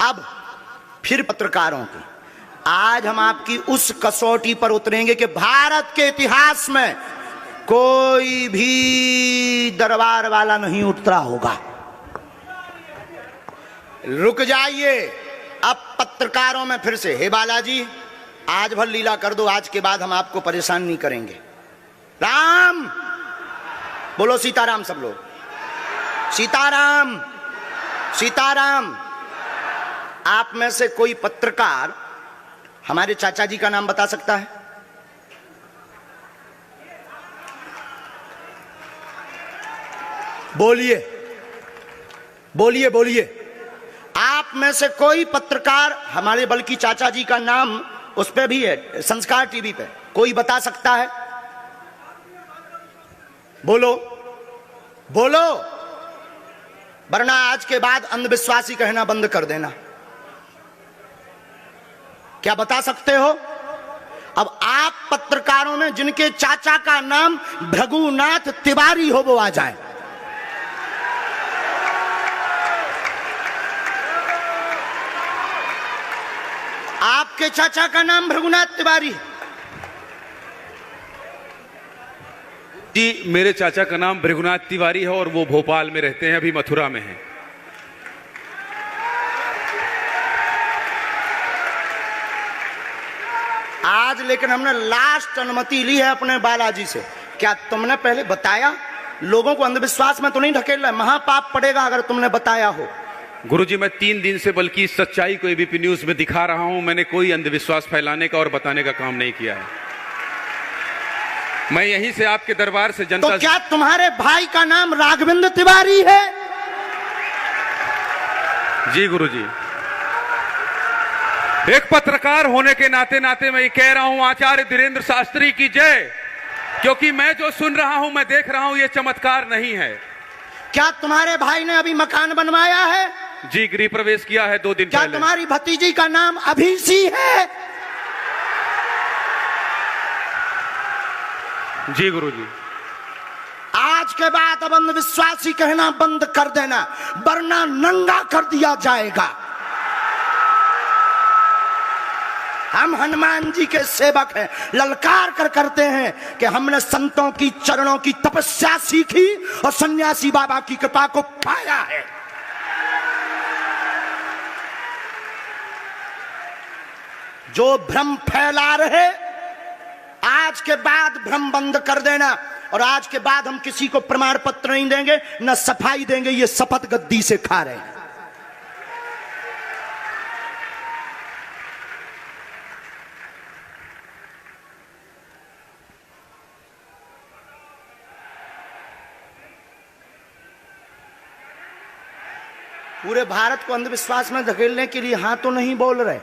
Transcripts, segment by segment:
अब फिर पत्रकारों की आज हम आपकी उस कसौटी पर उतरेंगे कि भारत के इतिहास में कोई भी दरबार वाला नहीं उतरा होगा। रुक जाइए, अब पत्रकारों में फिर से, हे बालाजी आज भर लीला कर दो, आज के बाद हम आपको परेशान नहीं करेंगे। राम बोलो, सीताराम सब लोग, सीताराम सीताराम। आप में से कोई पत्रकार हमारे चाचा जी का नाम बता सकता है? बोलिए बोलिए बोलिए। आप में से कोई पत्रकार हमारे बल्कि चाचा जी का नाम उस पे भी है, संस्कार टीवी पे, कोई बता सकता है? बोलो बोलो, वरना आज के बाद अंधविश्वासी कहना बंद कर देना। क्या बता सकते हो? अब आप पत्रकारों में जिनके चाचा का नाम भृगुनाथ तिवारी हो वो आ जाए। आपके चाचा का नाम भृगुनाथ तिवारी? जी, मेरे चाचा का नाम भृगुनाथ तिवारी है और वो भोपाल में रहते हैं, अभी मथुरा में हैं। आज लेकिन हमने लास्ट अनुमति ली है अपने बालाजी से। क्या तुमने पहले बताया? लोगों को अंधविश्वास में तो नहीं ढकेलना, महापाप पड़ेगा अगर तुमने बताया हो। गुरुजी, मैं 3 दिन से बल्कि सच्चाई को एबीपी न्यूज में दिखा रहा हूं। मैंने कोई अंधविश्वास फैलाने का और बताने का काम नहीं किया है। मैं यहीं से आपके दरबार से जनता तो क्या तुम्हारे भाई का नाम राघवेंद्र तिवारी है? जी गुरुजी, एक पत्रकार होने के नाते नाते मैं ये कह रहा हूं, आचार्य धीरेन्द्र शास्त्री की जय। क्योंकि मैं जो सुन रहा हूं, मैं देख रहा हूं, ये चमत्कार नहीं है। क्या तुम्हारे भाई ने अभी मकान बनवाया है? जी, गृह प्रवेश किया है 2 दिन क्या पहले। तुम्हारी भतीजी का नाम अभिषी है? जी गुरुजी। आज के बाद अब अंधविश्वासी कहना बंद कर देना, वरना नंगा कर दिया जाएगा। हम हनुमान जी के सेवक हैं, ललकार कर करते हैं कि हमने संतों की चरणों की तपस्या सीखी और सन्यासी बाबा की कृपा को पाया है। जो भ्रम फैला रहे, आज के बाद भ्रम बंद कर देना। और आज के बाद हम किसी को प्रमाण पत्र नहीं देंगे, न सफाई देंगे, ये शपथ गद्दी से खा रहे हैं। पूरे भारत को अंधविश्वास में धकेलने के लिए हाँ तो नहीं बोल रहे?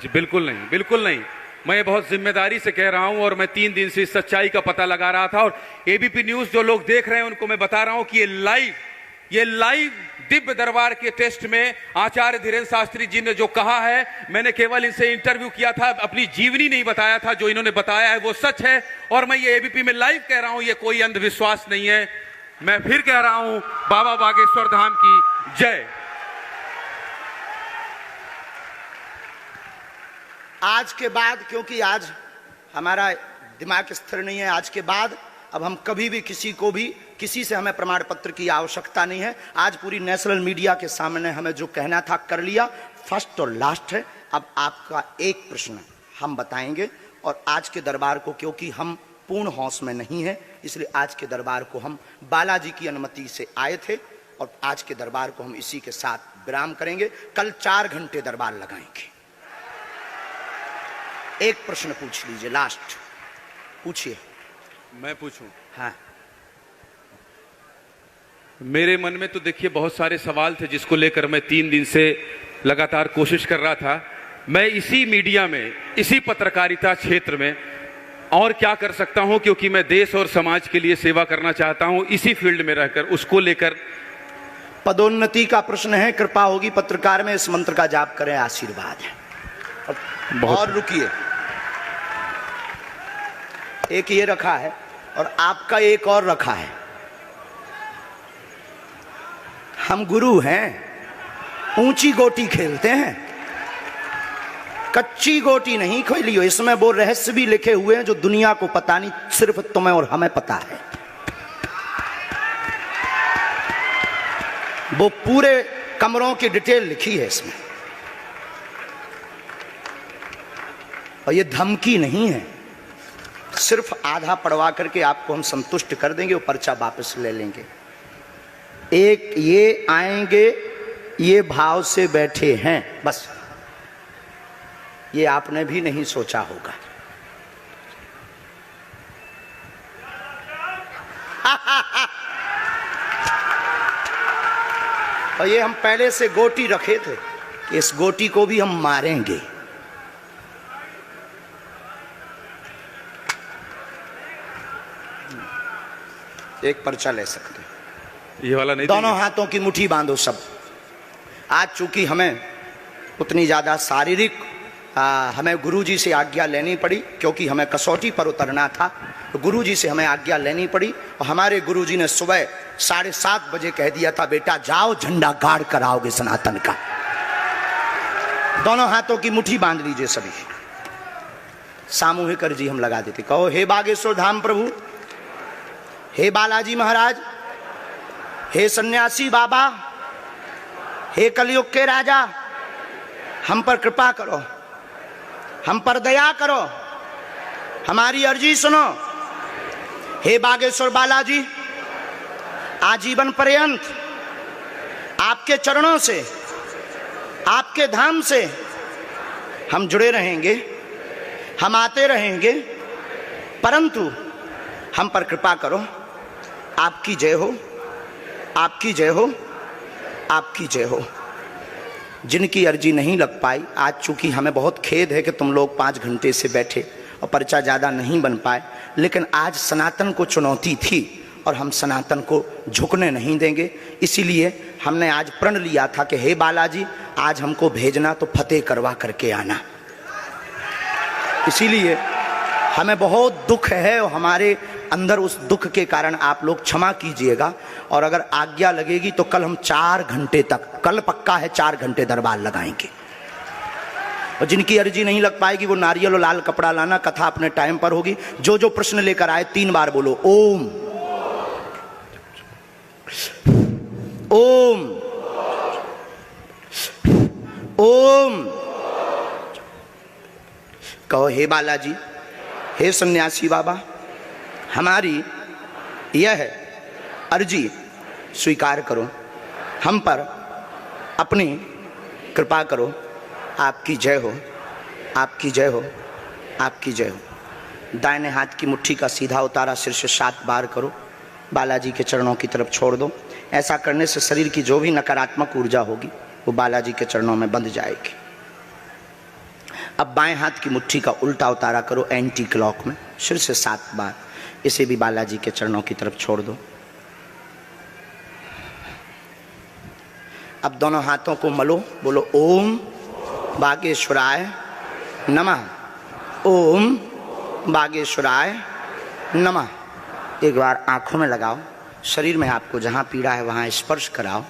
जी बिल्कुल नहीं, बिल्कुल नहीं। मैं बहुत जिम्मेदारी से कह रहा हूं और मैं 3 दिन से इस सच्चाई का पता लगा रहा था। और एबीपी न्यूज जो लोग देख रहे हैं उनको मैं बता रहा हूं कि ये लाइव दिव्य दरबार के टेस्ट में आचार्य धीरेन्द्र शास्त्री जी ने जो कहा है, मैंने केवल इनसे इंटरव्यू किया था, अपनी जीवनी नहीं बताया था। जो इन्होंने बताया है वो सच है और मैं ये एबीपी में लाइव कह रहा हूं, ये कोई अंधविश्वास नहीं है। मैं फिर कह रहा हूं, बाबा बागेश्वर धाम की जय। आज के बाद, क्योंकि आज हमारा दिमाग स्थिर नहीं है, आज के बाद अब हम कभी भी किसी से हमें प्रमाण पत्र की आवश्यकता नहीं है। आज पूरी नेशनल मीडिया के सामने हमें जो कहना था कर लिया, फर्स्ट और लास्ट है। अब आपका एक प्रश्न हम बताएंगे और आज के दरबार को, क्योंकि हम पूर्ण होश में नहीं है, इसलिए आज के दरबार को हम बालाजी की अनुमति से आए थे और आज के दरबार को हम इसी के साथ विराम करेंगे। कल 4 घंटे दरबार लगाएंगे। एक प्रश्न पूछ लीजिए, लास्ट पूछिए। मैं पूछूं? हाँ। मेरे मन में तो देखिए बहुत सारे सवाल थे जिसको लेकर मैं 3 दिन से लगातार कोशिश कर रहा था। मैं इसी मीडिया में, इसी पत्रकारिता क्षेत्र में और क्या कर सकता हूं, क्योंकि मैं देश और समाज के लिए सेवा करना चाहता हूं इसी फील्ड में रहकर। उसको लेकर पदोन्नति का प्रश्न है, कृपा होगी पत्रकार में, इस मंत्र का जाप करें, आशीर्वाद है। और रुकिए, एक ये रखा है और आपका एक और रखा है। हम गुरु हैं, ऊंची गोटी खेलते हैं, कच्ची गोटी नहीं खेली हो। इसमें वो रहस्य भी लिखे हुए हैं जो दुनिया को पता नहीं, सिर्फ तुम्हें और हमें पता है। वो पूरे कमरों की डिटेल लिखी है इसमें, और ये धमकी नहीं है। सिर्फ आधा पढ़वा करके आपको हम संतुष्ट कर देंगे, वो पर्चा वापस ले लेंगे। एक ये आएंगे, ये भाव से बैठे हैं, बस ये आपने भी नहीं सोचा होगा। और ये हम पहले से गोटी रखे थे कि इस गोटी को भी हम मारेंगे। एक पर्चा ले सकते, ये वाला नहीं, दोनों हाथों की मुट्ठी बांधो सब। आज चूंकि हमें उतनी ज्यादा शारीरिक हमें गुरुजी से आज्ञा लेनी पड़ी, क्योंकि हमें कसौटी पर उतरना था, तो गुरुजी से हमें आज्ञा लेनी पड़ी। और हमारे गुरुजी ने सुबह 7:30 बजे कह दिया था, बेटा जाओ झंडा गाड़ कर आओगे सनातन का। दोनों हाथों की मुट्ठी बांध लीजिए सभी, सामूहिक अर्जी हम लगा देते। कहो, हे बागेश्वर धाम प्रभु, हे बालाजी महाराज, हे सन्यासी बाबा, हे कलयुग के राजा, हम पर कृपा करो, हम पर दया करो, हमारी अर्जी सुनो। हे बागेश्वर बालाजी, आजीवन पर्यंत आपके चरणों से, आपके धाम से हम जुड़े रहेंगे, हम आते रहेंगे, परंतु हम पर कृपा करो। आपकी जय हो, आपकी जय हो, आपकी जय हो। जिनकी अर्जी नहीं लग पाई, आज चूंकि हमें बहुत खेद है कि तुम लोग 5 घंटे से बैठे और पर्चा ज़्यादा नहीं बन पाए, लेकिन आज सनातन को चुनौती थी और हम सनातन को झुकने नहीं देंगे। इसीलिए हमने आज प्रण लिया था कि हे बालाजी, आज हमको भेजना तो फतेह करवा करके आना। इसीलिए हमें बहुत दुख है और हमारे अंदर उस दुख के कारण आप लोग क्षमा कीजिएगा। और अगर आज्ञा लगेगी तो कल हम 4 घंटे तक, कल पक्का है 4 घंटे दरबार लगाएंगे। और जिनकी अर्जी नहीं लग पाएगी वो नारियल और लाल कपड़ा लाना, कथा अपने टाइम पर होगी। जो जो प्रश्न लेकर आए 3 बार बोलो ओम ओम ओम। कहो, हे बालाजी, हे सन्यासी बाबा, हमारी यह अर्जी स्वीकार करो, हम पर अपनी कृपा करो। आपकी जय हो, आपकी जय हो, आपकी जय हो। दाहिने हाथ की मुट्ठी का सीधा उतारा सिर से 7 बार करो, बालाजी के चरणों की तरफ छोड़ दो। ऐसा करने से शरीर की जो भी नकारात्मक ऊर्जा होगी वो बालाजी के चरणों में बंध जाएगी। अब बाएं हाथ की मुट्ठी का उल्टा उतारा करो एंटी क्लॉक में, सिर से 7 बार। इसे भी बालाजी के चरणों की तरफ छोड़ दो। अब दोनों हाथों को मलो, बोलो ओम बागेश्वराय नमः, ओम बागेश्वराय नमः। एक बार आंखों में लगाओ, शरीर में आपको जहां पीड़ा है वहां स्पर्श कराओ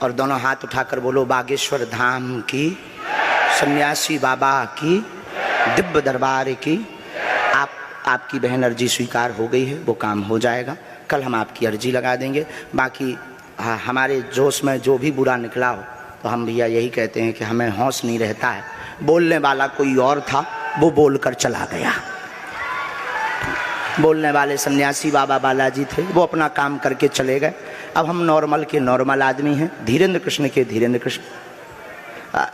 और दोनों हाथ उठाकर बोलो बागेश्वर धाम की, सन्यासी बाबा की, दिव्य दरबार की। आपकी बहन अर्जी स्वीकार हो गई है, वो काम हो जाएगा। कल हम आपकी अर्जी लगा देंगे। बाकी हमारे जोश में जो भी बुरा निकला हो तो हम भैया यही कहते हैं कि हमें होश नहीं रहता है। बोलने वाला कोई और था, वो बोलकर चला गया। बोलने वाले सन्यासी बाबा बालाजी थे, वो अपना काम करके चले गए। अब हम नॉर्मल के नॉर्मल आदमी हैं, धीरेन्द्र कृष्ण के धीरेन्द्र कृष्ण।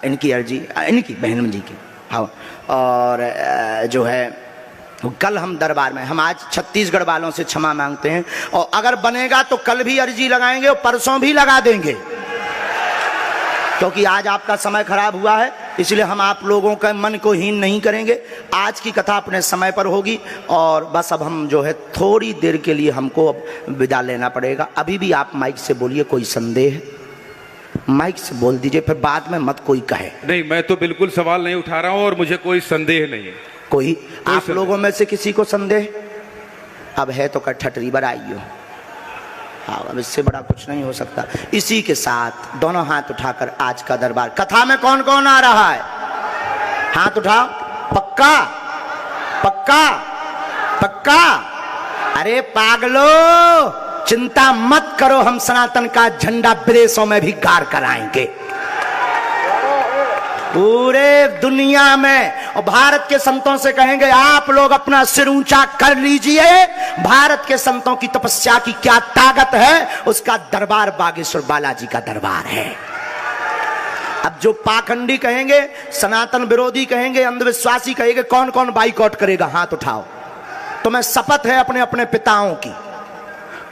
इनकी अर्जी, इनकी बहन जी की, हाँ। और जो है कल हम दरबार में, हम आज छत्तीसगढ़ वालों से क्षमा मांगते हैं, और अगर बनेगा तो कल भी अर्जी लगाएंगे और परसों भी लगा देंगे, क्योंकि आज आपका समय खराब हुआ है। इसलिए हम आप लोगों के मन को हीन नहीं करेंगे। आज की कथा अपने समय पर होगी और बस अब हम जो है थोड़ी देर के लिए हमको अब विदा लेना पड़ेगा। अभी भी आप माइक से बोलिए, कोई संदेह है माइक से बोल दीजिए, फिर बाद में मत कोई कहे। नहीं, मैं तो बिल्कुल सवाल नहीं उठा रहा हूं और मुझे कोई संदेह नहीं है। कोई आप लोगों में से किसी को संदेह अब है तो ठटरी बराइयो। हाँ, अब इससे बड़ा कुछ नहीं हो सकता। इसी के साथ दोनों हाथ उठाकर आज का दरबार, कथा में कौन कौन आ रहा है? हाथ उठाओ। पक्का पक्का पक्का? अरे पागलो, चिंता मत करो, हम सनातन का झंडा विदेशों में भी गाड़ कर आएंगे, पूरे दुनिया में। और भारत के संतों से कहेंगे आप लोग अपना सिर ऊंचा कर लीजिए, भारत के संतों की तपस्या की क्या ताकत है, उसका दरबार बागेश्वर बालाजी का दरबार है। अब जो पाखंडी कहेंगे, सनातन विरोधी कहेंगे, अंधविश्वासी कहेंगे, कौन कौन बाइकआउट करेगा? हाथ उठाओ। तो मैं शपथ है अपने अपने पिताओं की,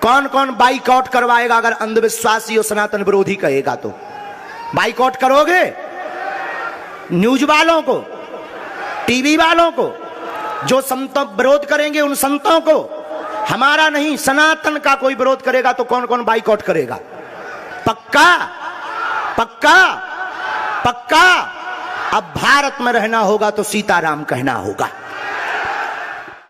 कौन कौन बाइकआउट करवाएगा? अगर अंधविश्वासी और सनातन विरोधी कहेगा तो बाइकआउट करोगे? न्यूज वालों को, टीवी वालों को, जो संतों विरोध करेंगे उन संतों को, हमारा नहीं, सनातन का कोई विरोध करेगा तो कौन कौन बाइकआउट करेगा? पक्का पक्का पक्का? अब भारत में रहना होगा तो सीताराम कहना होगा।